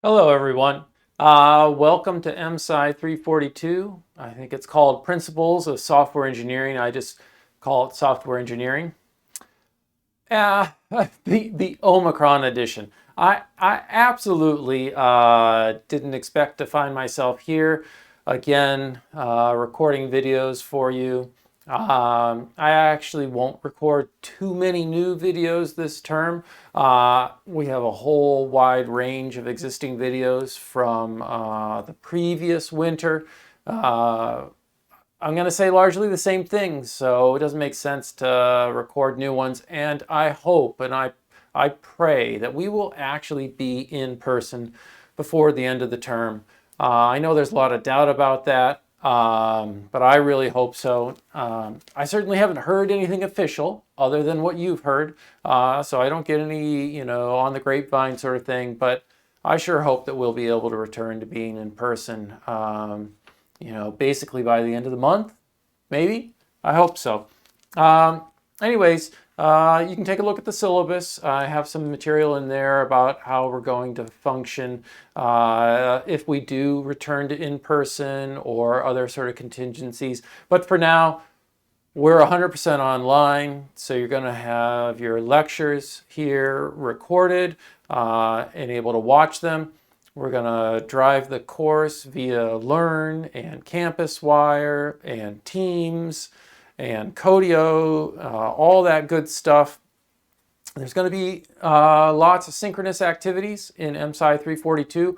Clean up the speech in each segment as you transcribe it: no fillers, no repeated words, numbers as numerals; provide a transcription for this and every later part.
Hello, everyone. Welcome to MSCI 342. I think it's called Principles of Software Engineering. I just call it Software Engineering. Uh, the Omicron edition. I absolutely didn't expect to find myself here again, recording videos for you. I actually won't record too many new videos this term. We have a whole wide range of existing videos from the previous winter. I'm going to say largely the same things, so it doesn't make sense to record new ones. And I hope and I pray that we will actually be in person before the end of the term. I know there's a lot of doubt about that, but I really hope so. I certainly haven't heard anything official other than what you've heard, so I don't get any, on the grapevine sort of thing, but I sure hope that we'll be able to return to being in person. Basically by the end of the month, maybe. I hope so. Anyways, you can take a look at the syllabus. I have some material in there about how we're going to function if we do return to in-person or other sort of contingencies. But for now, we're 100% online, so you're going to have your lectures here recorded and able to watch them. We're going to drive the course via Learn and CampusWire and Teams and Codio, all that good stuff. There's going to be lots of synchronous activities in MSCI 342.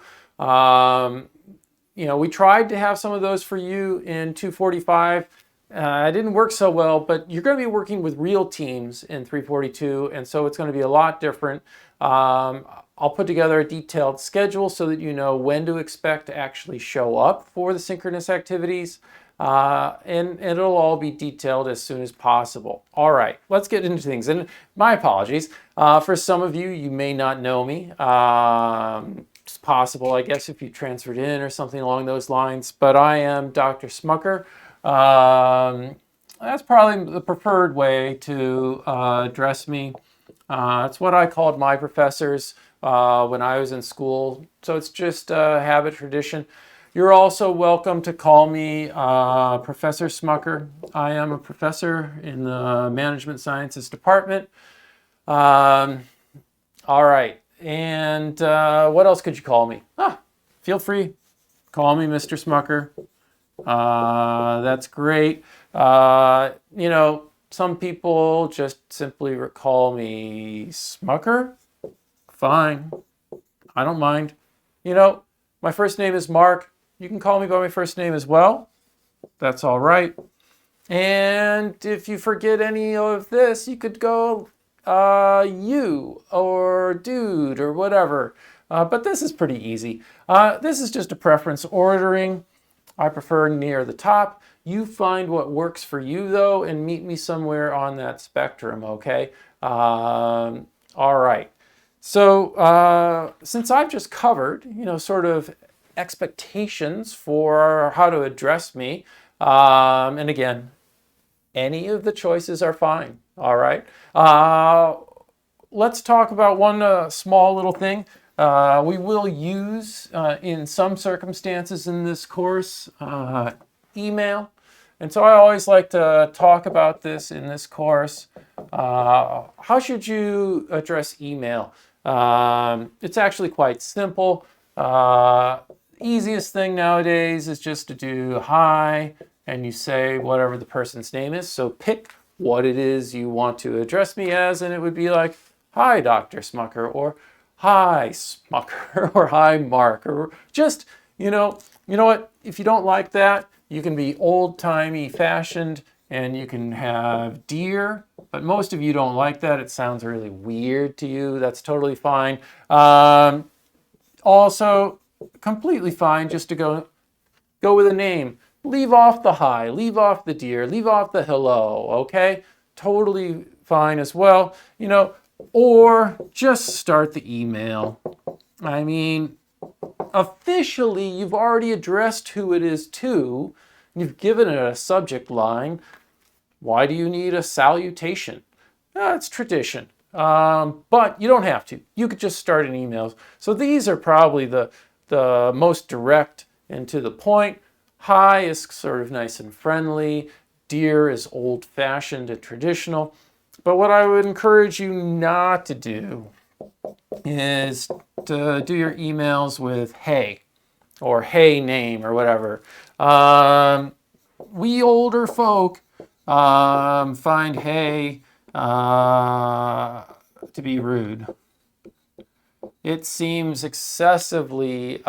We tried to have some of those for you in 245. It didn't work so well, but you're going to be working with real teams in 342, and so it's going to be a lot different. I'll put together a detailed schedule so that you know when to expect to actually show up for the synchronous activities, and it'll all be detailed as soon as possible. All right, let's get into things. And my apologies. For some of you, you may not know me. It's possible, I guess, if you transferred in or something along those lines, but I am Dr. Smucker. That's probably the preferred way to address me. It's what I called my professors when I was in school, so it's just a habit tradition. You're also welcome to call me Professor Smucker. I am a professor in the Management Sciences Department. All right, and what else could you call me? Feel free, call me Mr. Smucker. That's great. Some people just simply call me Smucker. Fine. I don't mind. My first name is Mark. You can call me by my first name as well. That's all right. And if you forget any of this, you could go you or dude or whatever. But this is pretty easy. This is just a preference ordering. I prefer near the top. You find what works for you, though, and meet me somewhere on that spectrum, okay? All right. So since I've just covered, sort of expectations for how to address me, and again, any of the choices are fine, all right? Let's talk about one small little thing. We will use, in some circumstances in this course, email. And so I always like to talk about this in this course. How should you address email? It's actually quite simple. Easiest thing nowadays is just to do hi, and you say whatever the person's name is. So pick what it is you want to address me as, and it would be like, hi, Dr. Smucker, or hi, Smucker, or hi, Mark, or just, you know what? If you don't like that, you can be old-timey fashioned and you can have dear, but most of you don't like that. It sounds really weird to you. That's totally fine. Also, completely fine just to go with a name. Leave off the hi, leave off the dear, leave off the hello, okay? Totally fine as well. Or just start the email. I mean, officially, you've already addressed who it is to. You've given it a subject line. Why do you need a salutation? It's tradition. but you don't have to. You could just start an email. So these are probably the most direct and to the point. Hi is sort of nice and friendly. Dear is old-fashioned and traditional. But what I would encourage you not to do is to do your emails with hey or hey name or whatever. We older folk find hey to be rude. It seems excessively,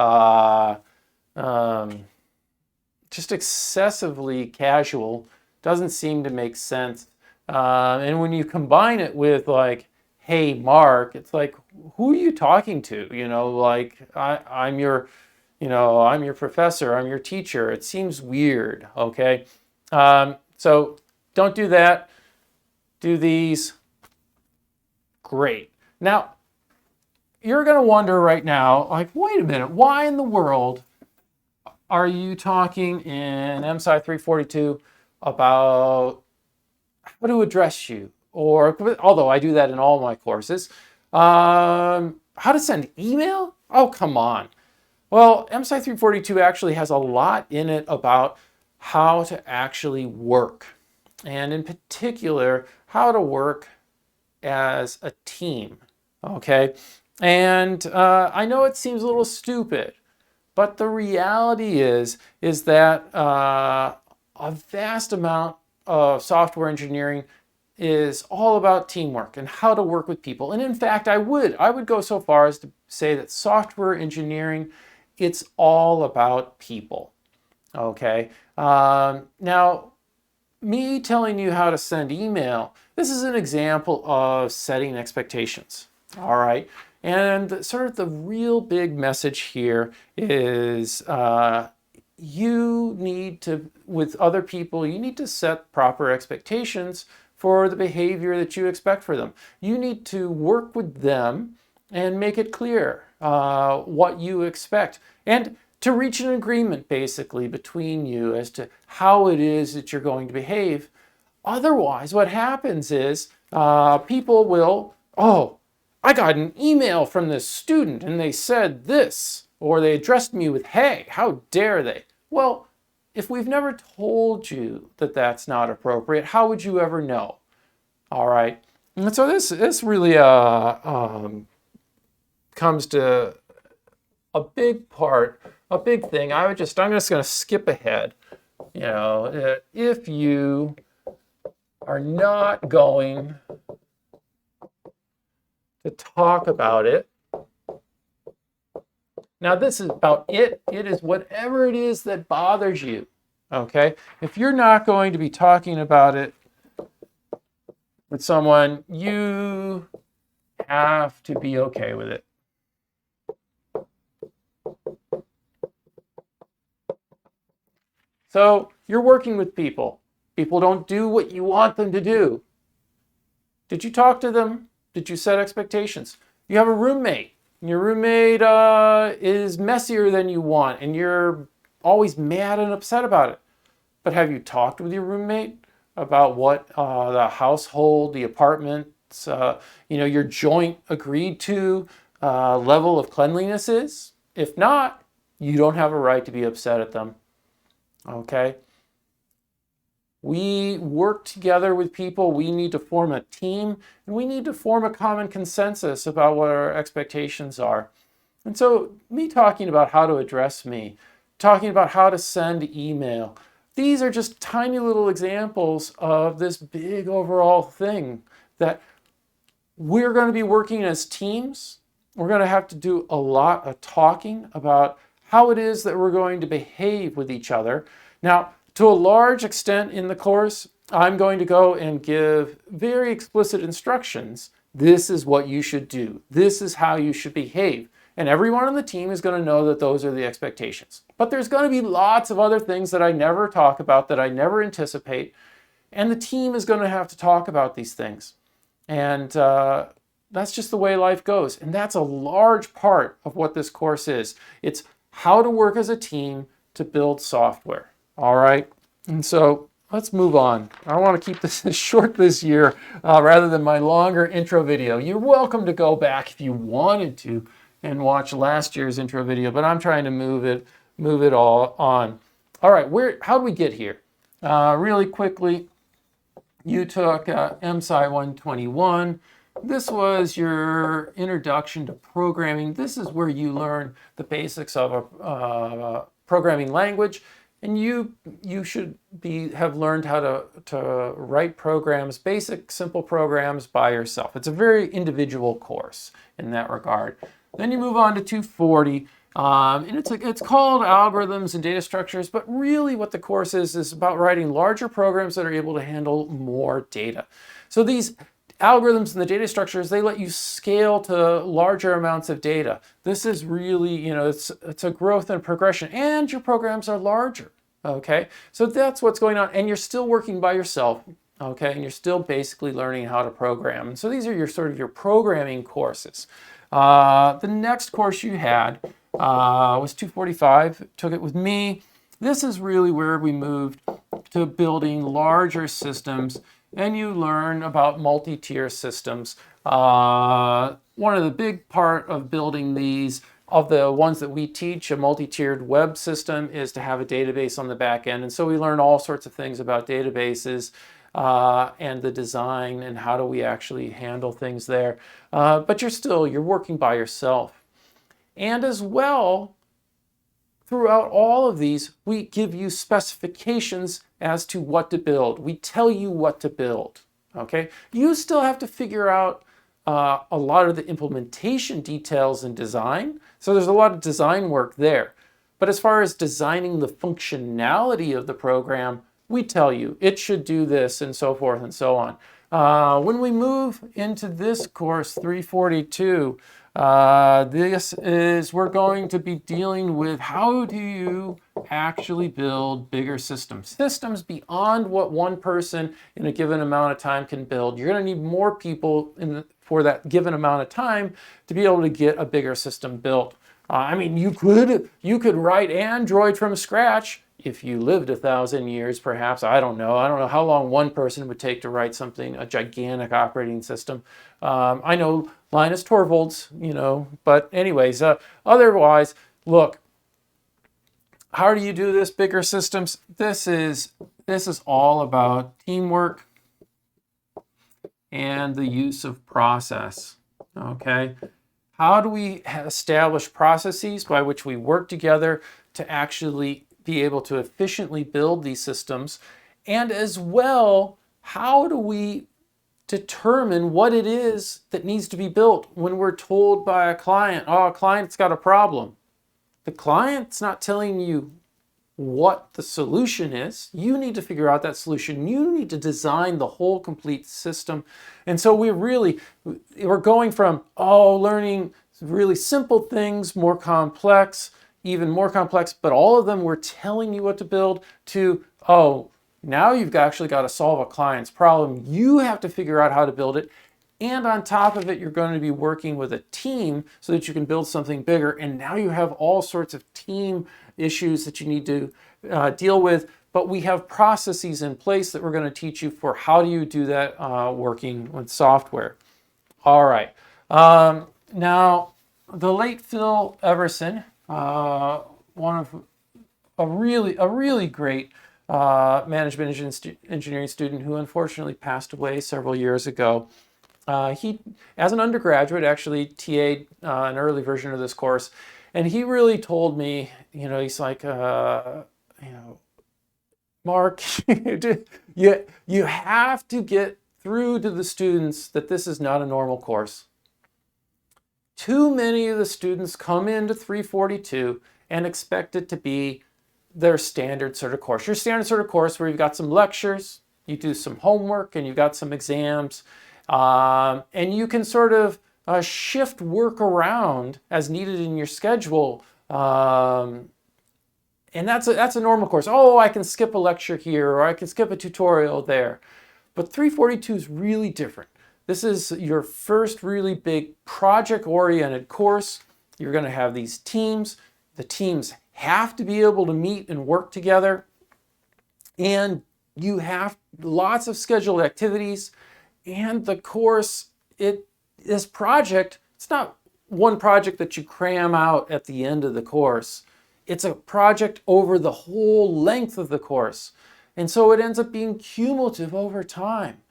just excessively casual. Doesn't seem to make sense. And when you combine it with like, hey, Mark, it's like, who are you talking to? You know, like I'm your professor, I'm your teacher. It seems weird, okay? So don't do that. Do these. Great. Now, you're going to wonder right now, like, wait a minute, why in the world are you talking in MSCI 342 about how to address you? Or, although I do that in all my courses, how to send email? Oh, come on. Well, MSCI 342 actually has a lot in it about how to actually work. And in particular, how to work as a team, okay? And I know it seems a little stupid, but the reality is that a vast amount of software engineering is all about teamwork and how to work with people. And in fact, I would go so far as to say that software engineering, it's all about people, okay? Now, me telling you how to send email, this is an example of setting expectations, all right? And sort of the real big message here is you need to, with other people, you need to set proper expectations for the behavior that you expect for them. You need to work with them and make it clear what you expect. And to reach an agreement, basically, between you as to how it is that you're going to behave. Otherwise, what happens is people will, oh, I got an email from this student and they said this, or they addressed me with, hey, how dare they? Well, if we've never told you that that's not appropriate, how would you ever know? All right. And so this really comes to a big part, a big thing. I'm just going to skip ahead. You know, if you are not going to talk about it, now this is about it. It is whatever it is that bothers you. Okay? If you're not going to be talking about it with someone, you have to be okay with it. So you're working with people. People don't do what you want them to do. Did you talk to them? Did you set expectations? You have a roommate. And your roommate is messier than you want, and you're always mad and upset about it. But have you talked with your roommate about what the household, the apartment, your joint agreed to level of cleanliness is? If not, you don't have a right to be upset at them. Okay? We work together with people. We need to form a team, and we need to form a common consensus about what our expectations are. And so me talking about how to address me, talking about how to send email, these are just tiny little examples of this big overall thing that we're going to be working as teams. We're going to have to do a lot of talking about how it is that we're going to behave with each other. Now, to a large extent in the course, I'm going to go and give very explicit instructions. This is what you should do. This is how you should behave. And everyone on the team is going to know that those are the expectations. But there's going to be lots of other things that I never talk about, that I never anticipate. And the team is going to have to talk about these things. And that's just the way life goes. And that's a large part of what this course is. It's how to work as a team to build software. All right. And so let's move on. I want to keep this short this year rather than my longer intro video. You're welcome to go back if you wanted to and watch last year's intro video, but I'm trying to move it all on. All right, how did we get here? Really quickly, you took MSCI 121. This was your introduction to programming. This is where you learn the basics of a programming language, and you should have learned how to write programs, basic simple programs by yourself. It's a very individual course in that regard. Then you move on to 240. And it's called Algorithms and Data Structures, but really what the course is about writing larger programs that are able to handle more data. So these algorithms and the data structures, they let you scale to larger amounts of data. This is really, it's a growth and progression, and your programs are larger, okay? So that's what's going on, and you're still working by yourself, okay? And you're still basically learning how to program. And so these are your programming courses. The next course you had was 245, took it with me. This is really where we moved to building larger systems, and you learn about multi-tier systems. One of the big part of building these, of the ones that we teach, a multi-tiered web system, is to have a database on the back end. And so we learn all sorts of things about databases and the design and how do we actually handle things there. But you're working by yourself. And as well, throughout all of these, we give you specifications as to what to build. We tell you what to build, okay? You still have to figure out a lot of the implementation details and design. So there's a lot of design work there. But as far as designing the functionality of the program, we tell you it should do this and so forth and so on. When we move into this course, 342, we're going to be dealing with how do you actually build bigger systems beyond what one person in a given amount of time can build. You're going to need more people for that given amount of time to be able to get a bigger system built. I mean, you could write Android from scratch if you lived 1,000 years, perhaps. I don't know how long one person would take to write something, a gigantic operating system. I know Linus Torvalds, but anyways, otherwise, look, how do you do this bigger systems? This is all about teamwork and the use of process, okay? How do we establish processes by which we work together to actually be able to efficiently build these systems? And as well, how do we determine what it is that needs to be built when we're told by a client, oh, a client's got a problem? The client's not telling you what the solution is. You need to figure out that solution. You need to design the whole complete system. And so we're going from, learning really simple things, more complex, even more complex, but all of them we're telling you what to build, to, now you've actually got to solve a client's problem. You have to figure out how to build it. And on top of it, you're going to be working with a team so that you can build something bigger. And now you have all sorts of team issues that you need to deal with. But we have processes in place that we're going to teach you for how do you do that working with software. All right. Now, the late Phil Everson, one of a really great management engineering student who unfortunately passed away several years ago. He, as an undergraduate, actually TA'd an early version of this course, and he really told me, he's like, Mark, you have to get through to the students that this is not a normal course. Too many of the students come into 342 and expect it to be their standard sort of course. Your standard sort of course where you've got some lectures, you do some homework, and you've got some exams. And you can sort of shift work around as needed in your schedule. And that's a normal course. Oh, I can skip a lecture here, or I can skip a tutorial there. But 342 is really different. This is your first really big project-oriented course. You're going to have these teams. The teams have to be able to meet and work together. And you have lots of scheduled activities, and the course, this project, it's not one project that you cram out at the end of the course. It's a project over the whole length of the course. And so it ends up being cumulative over time.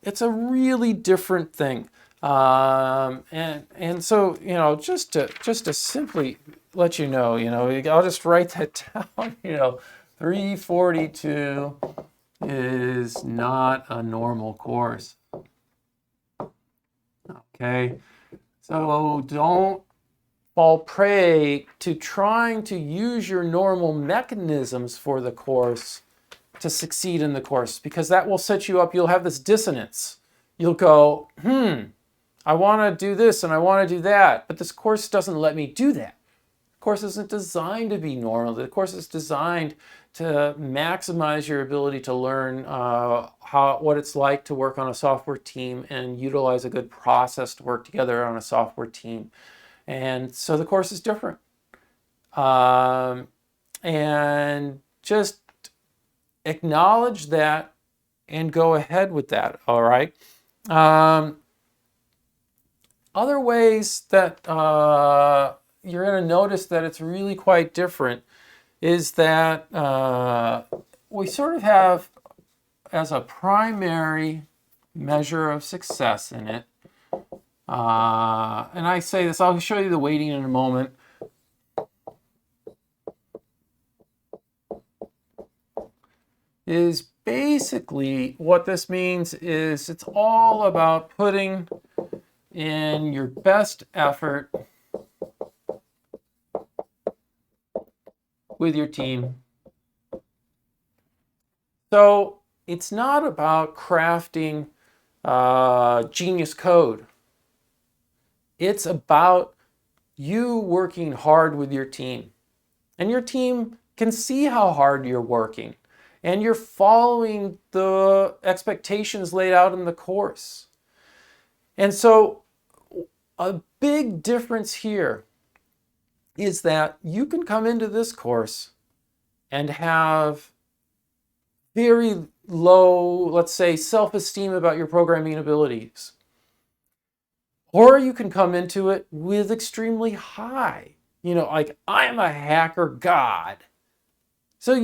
It's a really different thing. And so, just to simply let you know, I'll just write that down, 342 is not a normal course. Okay, so don't fall prey to trying to use your normal mechanisms for the course to succeed in the course, because that will set you up. You'll have this dissonance. You'll go, I want to do this and I want to do that, but this course doesn't let me do that. The course isn't designed to be normal. The course is designed to maximize your ability to learn what it's like to work on a software team and utilize a good process to work together on a software team. And so the course is different. And just acknowledge that and go ahead with that, all right? Other ways that you're going to notice that it's really quite different is that we sort of have as a primary measure of success in it, and I say this, I'll show you the weighting in a moment. Is basically what this means is it's all about putting in your best effort with your team. So it's not about crafting genius code. It's about you working hard with your team. And your team can see how hard you're working. And you're following the expectations laid out in the course. And so a big difference here is that you can come into this course and have very low, let's say, self-esteem about your programming abilities. Or you can come into it with extremely high, like, I'm a hacker god. So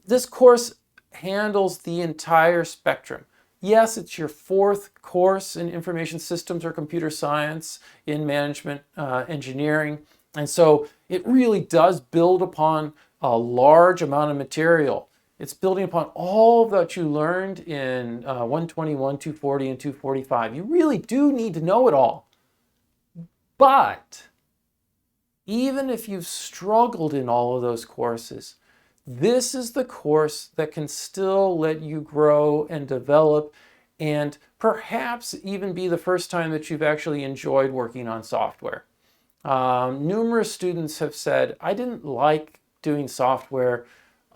this course handles the entire spectrum. Yes, it's your fourth course in information systems or computer science in management engineering. And so it really does build upon a large amount of material. It's building upon all that you learned in 121, 240, and 245. You really do need to know it all. But even if you've struggled in all of those courses, this is the course that can still let you grow and develop and perhaps even be the first time that you've actually enjoyed working on software. Numerous students have said, I didn't like doing software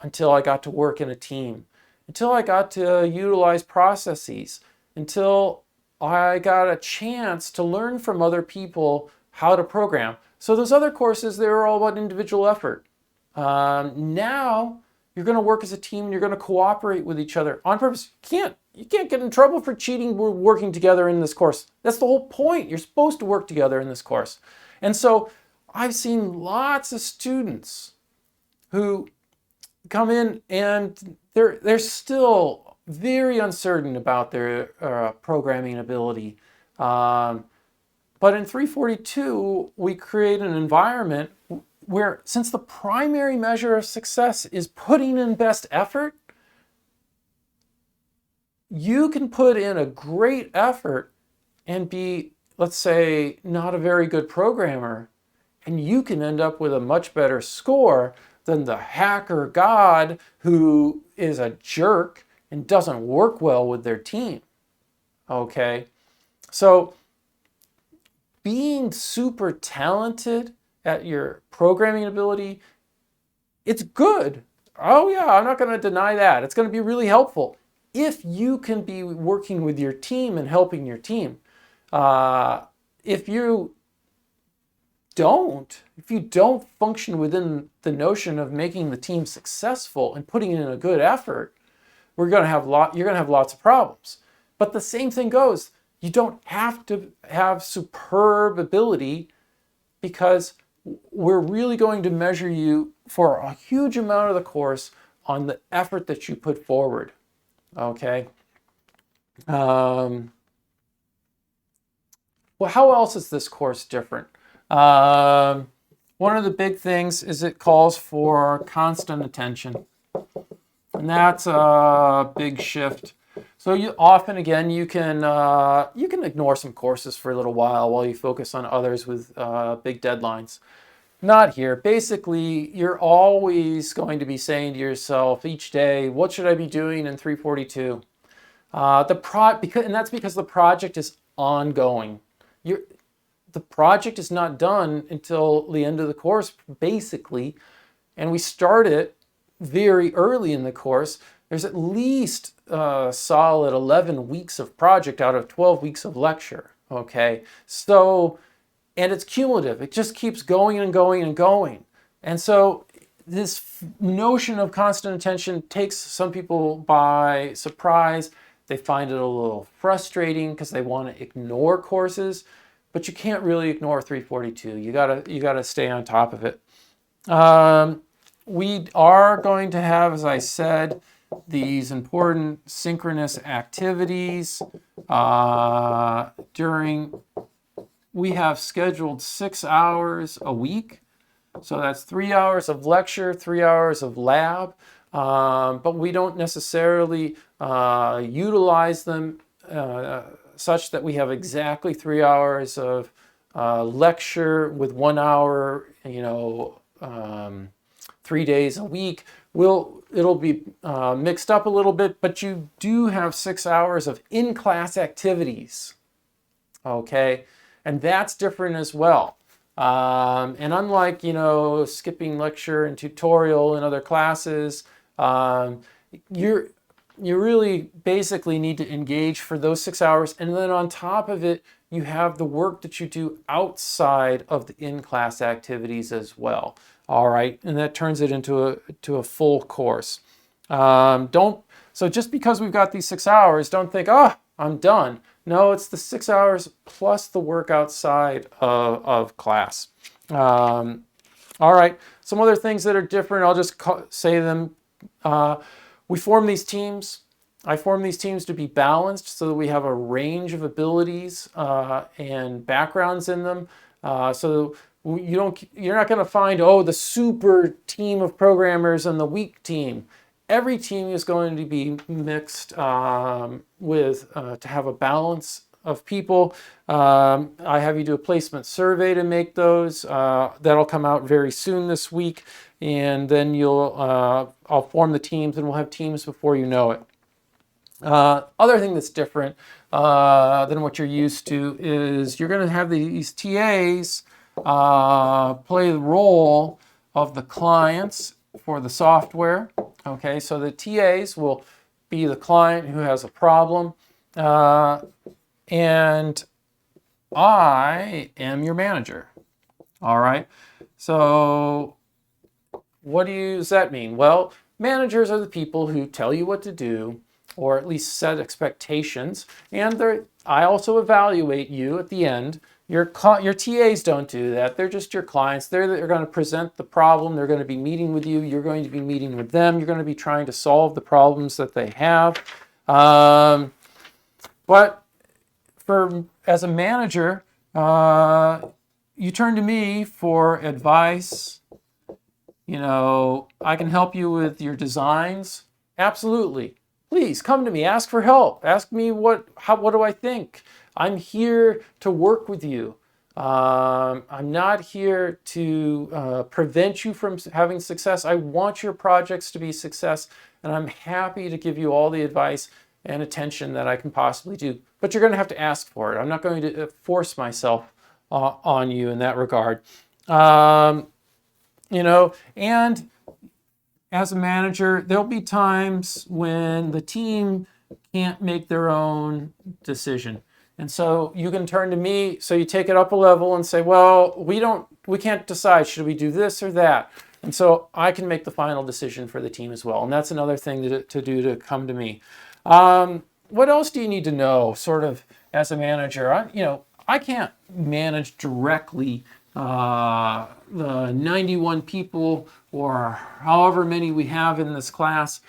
until I got to work in a team, until I got to utilize processes, until I got a chance to learn from other people how to program. So those other courses, they were all about individual effort. Now you're going to work as a team and you're going to cooperate with each other on purpose. You can't get in trouble for cheating. We're working together in this course. That's the whole point. You're supposed to work together in this course. And so I've seen lots of students who come in and they're still very uncertain about their programming ability. But in 342, we create an environment where, since the primary measure of success is putting in best effort, you can put in a great effort and be, let's say, not a very good programmer, and you can end up with a much better score than the hacker god who is a jerk and doesn't work well with their team. Okay? So being super talented at your programming ability, it's good. Oh yeah, I'm not going to deny that. It's going to be really helpful if you can be working with your team and helping your team. If you don't function within the notion of making the team successful and putting in a good effort, you're going to have lots of problems. But the same thing goes. You don't have to have superb ability, because we're really going to measure you for a huge amount of the course on the effort that you put forward. Okay. Well, how else is this course different? One of the big things is it calls for constant attention. And that's a big shift. So you often, again, you can ignore some courses for a little while you focus on others with big deadlines. Not here. Basically, you're always going to be saying to yourself each day, what should I be doing in 342? And that's because the project is ongoing. The project is not done until the end of the course, basically, and we start it very early in the course. There's at least a solid 11 weeks of project out of 12 weeks of lecture, okay? So, and it's cumulative. It just keeps going and going and going. And so this notion of constant attention takes some people by surprise. They find it a little frustrating because they want to ignore courses, but you can't really ignore 342. You gotta stay on top of it. We are going to have, as I said, these important synchronous activities. We have scheduled 6 hours a week. So that's 3 hours of lecture, 3 hours of lab, but we don't necessarily utilize them such that we have exactly 3 hours of lecture with 1 hour, 3 days a week. It'll be mixed up a little bit, but you do have 6 hours of in-class activities, okay? And that's different as well. And unlike, skipping lecture and tutorial in other classes, you really basically need to engage for those 6 hours. And then on top of it, you have the work that you do outside of the in-class activities as well. All right, and that turns it into a full course. So just because we've got these 6 hours, don't think, I'm done. No, it's the 6 hours plus the work outside of class. All right, some other things that are different, I'll just say them. We form these teams. I form these teams to be balanced so that we have a range of abilities and backgrounds in them. So you're not going to find, the super team of programmers and the weak team. Every team is going to be mixed to have a balance of people. I have you do a placement survey to make those. That'll come out very soon this week. And then I'll form the teams, and we'll have teams before you know it. Other thing that's different than what you're used to is you're going to have these TAs play the role of the clients for the software. Okay, so the TAs will be the client who has a problem, and I am your manager. All right, so what does that mean? Well, managers are the people who tell you what to do, or at least set expectations, and I also evaluate you at the end. Your TAs don't do that. They're just your clients. They're going to present the problem. They're going to be meeting with you. You're going to be meeting with them. You're going to be trying to solve the problems that they have. But as a manager, you turn to me for advice. I can help you with your designs. Absolutely. Please come to me. Ask for help. Ask me what do I think. I'm here to work with you. I'm not here to prevent you from having success. I want your projects to be success, and I'm happy to give you all the advice and attention that I can possibly do. But you're going to have to ask for it. I'm not going to force myself on you in that regard. And as a manager, there'll be times when the team can't make their own decision. And so you can turn to me, so you take it up a level and say, well, we can't decide, should we do this or that? And so I can make the final decision for the team as well. And that's another thing to do to come to me. What else do you need to know sort of as a manager? I can't manage directly the 91 people or however many we have in this class.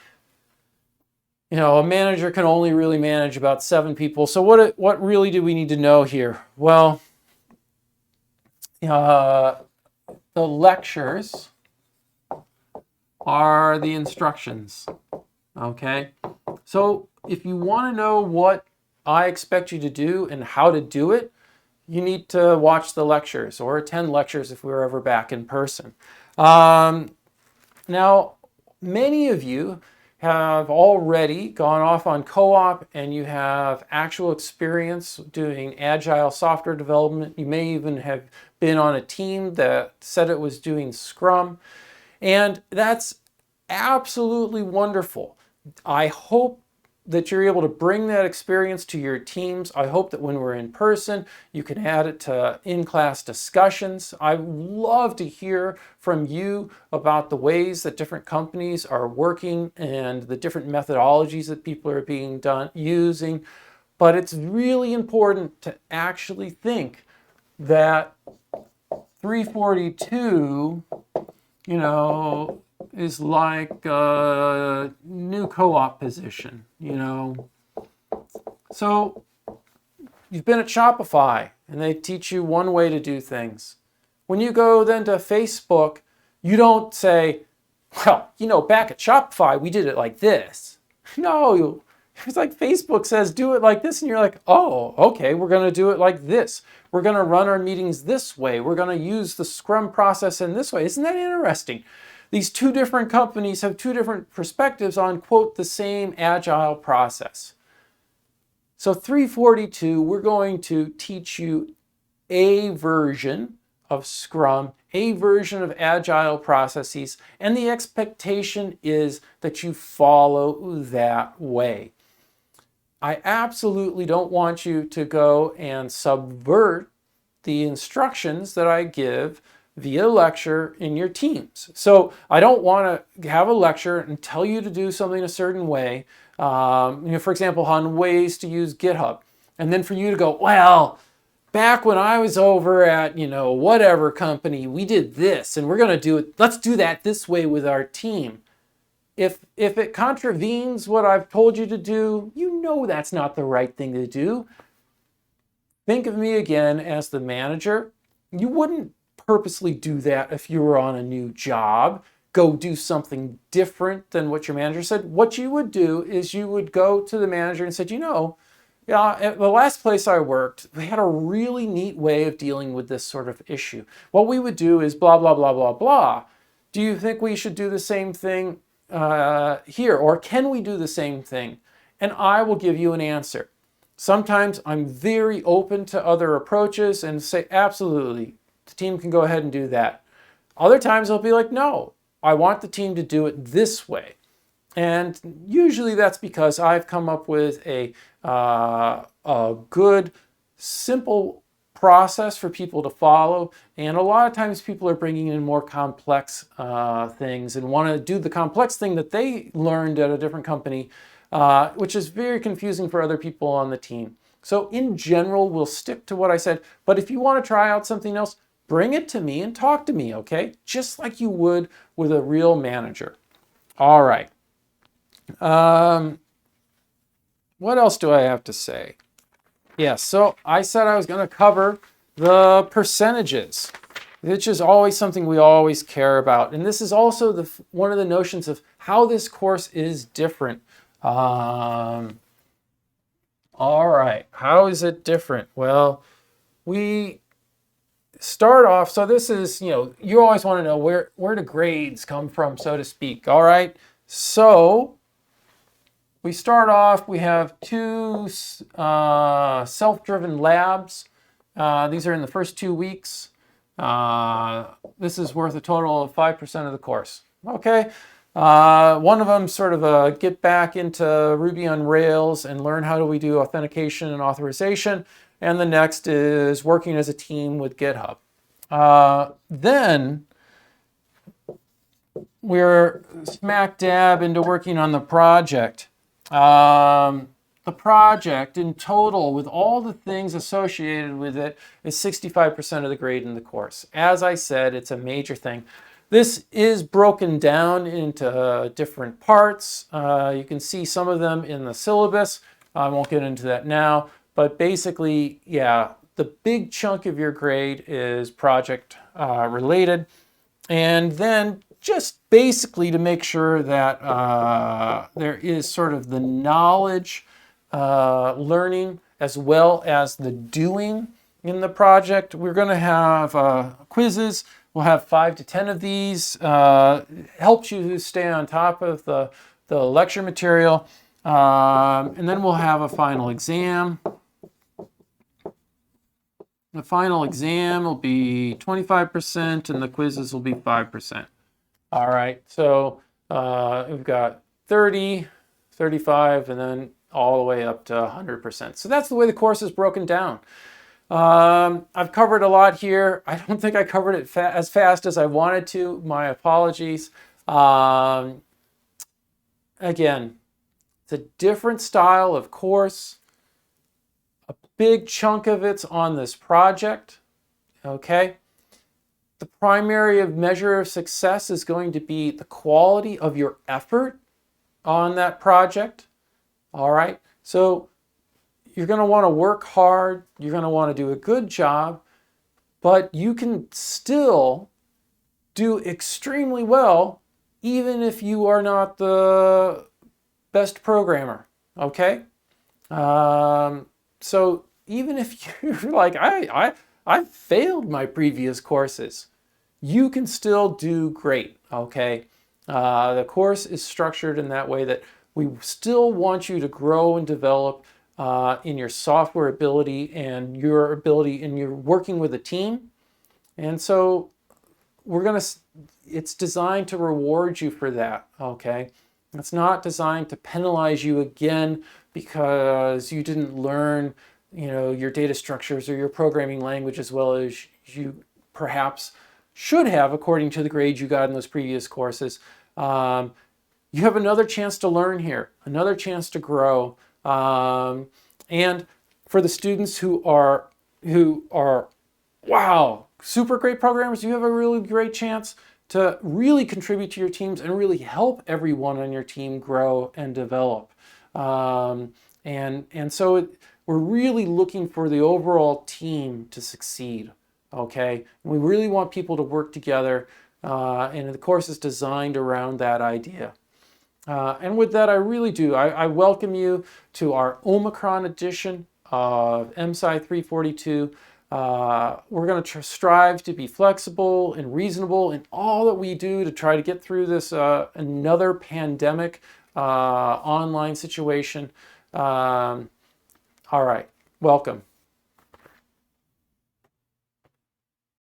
A manager can only really manage about 7 people. So what really do we need to know here? Well, the lectures are the instructions, okay? So if you want to know what I expect you to do and how to do it, you need to watch the lectures or attend lectures if we're ever back in person. Now, many of you have already gone off on co-op and you have actual experience doing agile software development. You may even have been on a team that said it was doing Scrum, and that's absolutely wonderful. I hope that you're able to bring that experience to your teams. I hope that when we're in person, you can add it to in-class discussions. I love to hear from you about the ways that different companies are working and the different methodologies that people are using. But it's really important to actually think that 342, is like a new co-op position, So you've been at Shopify and they teach you one way to do things. When you go then to Facebook, you don't say, well, back at Shopify, we did it like this. No, it's like Facebook says, do it like this. And you're like, oh, okay, we're going to do it like this. We're going to run our meetings this way. We're going to use the Scrum process in this way. Isn't that interesting? These 2 different companies have 2 different perspectives on, quote, the same agile process. So 342, we're going to teach you a version of Scrum, a version of agile processes, and the expectation is that you follow that way. I absolutely don't want you to go and subvert the instructions that I give via lecture in your teams. So I don't want to have a lecture and tell you to do something a certain way, for example, on ways to use GitHub. And then for you to go, well, back when I was over at, whatever company, we did this and we're going to do it. Let's do that this way with our team. If it contravenes what I've told you to do, that's not the right thing to do. Think of me again as the manager. You wouldn't purposely do that if you were on a new job. Go do something different than what your manager said. What you would do is you would go to the manager and said, at the last place I worked, we had a really neat way of dealing with this sort of issue. What we would do is blah, blah, blah, blah, blah. Do you think we should do the same thing here? Or can we do the same thing? And I will give you an answer. Sometimes I'm very open to other approaches and say, absolutely, the team can go ahead and do that. Other times I'll be like, no, I want the team to do it this way. And usually that's because I've come up with a good, simple process for people to follow. And a lot of times people are bringing in more complex things and want to do the complex thing that they learned at a different company, which is very confusing for other people on the team. So in general, we'll stick to what I said. But if you want to try out something else, bring it to me and talk to me, okay? Just like you would with a real manager. All right. What else do I have to say? Yes, so I said I was going to cover the percentages, which is always something we always care about. And this is also one of the notions of how this course is different. All right, how is it different? Well, we start off, so this is, you always want to know where do grades come from, so to speak. All right, so we start off, we have 2 self-driven labs. These are in the first 2 weeks. This is worth a total of 5% of the course. Okay. One of them sort of get back into Ruby on Rails and learn how do we do authentication and authorization. And the next is working as a team with GitHub. Then we're smack dab into working on the project. The project in total, with all the things associated with it, is 65% of the grade in the course. As I said, it's a major thing. This is broken down into different parts. You can see some of them in the syllabus. I won't get into that now, but basically, yeah, the big chunk of your grade is project related. And then just basically to make sure that there is sort of the knowledge learning as well as the doing in the project. We're going to have quizzes. We'll have 5 to 10 of these. Helps you stay on top of the lecture material. And then we'll have a final exam. The final exam will be 25% and the quizzes will be 5%. All right, so we've got 30, 35, and then all the way up to 100%. So that's the way the course is broken down. I've covered a lot here. I don't think I covered it as fast as I wanted to. My apologies. Again, it's a different style of course. A big chunk of it's on this project, okay? The primary measure of success is going to be the quality of your effort on that project, all right? So you're going to want to work hard, you're going to want to do a good job, but you can still do extremely well even if you are not the best programmer, okay? So even if you're like, I failed my previous courses, you can still do great, okay? The course is structured in that way that we still want you to grow and develop in your software ability and your ability in your working with a team. And so it's designed to reward you for that, okay? It's not designed to penalize you again because you didn't learn, your data structures or your programming language as well as you perhaps should have according to the grades you got in those previous courses. You have another chance to learn here, another chance to grow. And for the students who are, wow, super great programmers, you have a really great chance to really contribute to your teams and really help everyone on your team grow and develop. And so we're really looking for the overall team to succeed, okay? We really want people to work together, and the course is designed around that idea. And with that, I really do. I welcome you to our Omicron edition of MSCI 342. We're going to strive to be flexible and reasonable in all that we do to try to get through this another pandemic online situation. All right, welcome.